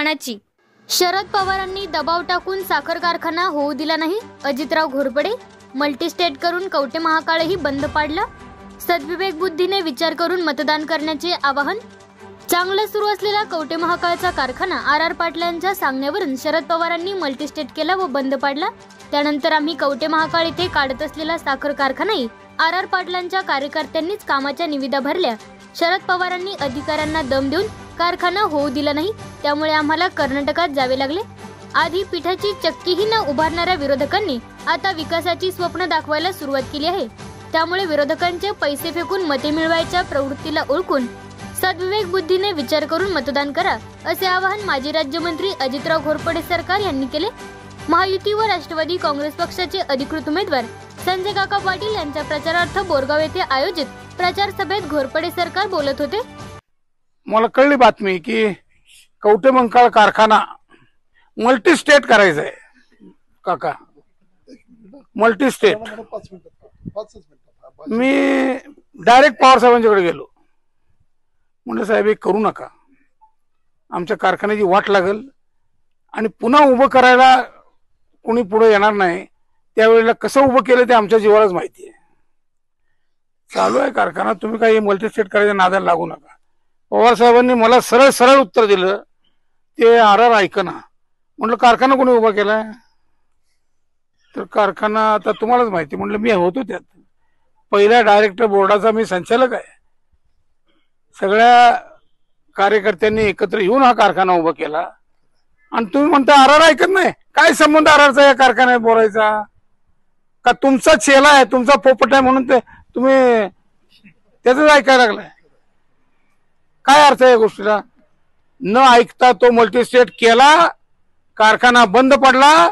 मनाची। शरद पवारांनी दबाव टाकून साखर कारखाना होऊ दिला नाही। अजितराव घोरपडे। मल्टीस्टेट करून कवठे महाकाळही बंद पाडला। सद्विवेक बुद्धीने विचार करून मतदान करण्याचे आवाहन। चांगला सुरू असलेला कवठे महाकाळचा कारखाना आर पाटील यांच्या सांगण्यावरून शरद पवारांनी मल्टीस्टेट केला व बंद पाडला। त्यानंतर आम्ही कवठे महाकाळ येथे काढत असलेला साखर कारखानाही आर पाटलांच्या कार्यकर्त्यांनीच कामाच्या निविदा भरल्या। शरद पवारांनी अधिकाऱ्यांना दम देऊन कारखाना होऊ दिला नाही, त्यामुळे आम्हाला कर्नाटकात जावे लागले। आधी पिठाची चक्कीही न उभारणाऱ्या विरोधकांनी आता विकासाची स्वप्न दाखवायला सुरुवात केली आहे। त्यामुळे विरोधकांचे पैसे फेकून मते मिळवायच्या प्रवृत्तीला ओळखून सद्विवेक बुद्धीने विचार करून मतदान करा, असे आवाहन माजी राज्यमंत्री अजितराव घोरपडे सरकार यांनी केले। महायुती व राष्ट्रवादी काँग्रेस पक्षाचे अधिकृत उमेदवार संजय काका पाटील यांच्या प्रचारार्थ बोरगाव येथे आयोजित प्रचार सभेत घोरपडे सरकार बोलत होते। मला कळली बातमी की कवठे महाकाळ कारखाना मल्टीस्टेट करायचा आहे। काका मल्टीस्टेट, मी डायरेक्ट पवार साहेबांच्याकडे गेलो। म्हणजे साहेब हे करू नका, आमच्या कारखान्याची वाट लागल आणि पुन्हा उभं करायला कोणी पुढे येणार नाही। त्यावेळेला कसं उभं केलं ते आमच्या जीवालाच माहिती आहे। चालू आहे कारखाना, तुम्ही काही मल्टीस्टेट करायच्या नादाला लागू नका। पवार साहेबांनी मला सरळ सरळ उत्तर दिलं, ते आर ऐकना। म्हटलं कारखाना कोणी उभा केलाय? तर कारखाना आता तुम्हालाच माहिती। म्हटलं मी होतो त्यात, पहिल्या डायरेक्टर बोर्डाचा मी संचालक आहे। सगळ्या कार्यकर्त्यांनी एकत्र येऊन हा कारखाना उभा केला आणि तुम्ही म्हणता आर ऐकत नाही। काय संबंध आरचा या कारखान्यात बोलायचा? का तुमचा चेला आहे, तुमचा पोपट आहे म्हणून ते तुम्ही त्याच ऐकायला लागलाय? काय अर्थ आहे या गोष्टीला? न ऐकता तो मल्टीस्टेट केला, कारखाना बंद पडला,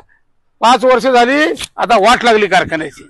5 वर्ष झाली, आता वाट लागली कारखान्याची।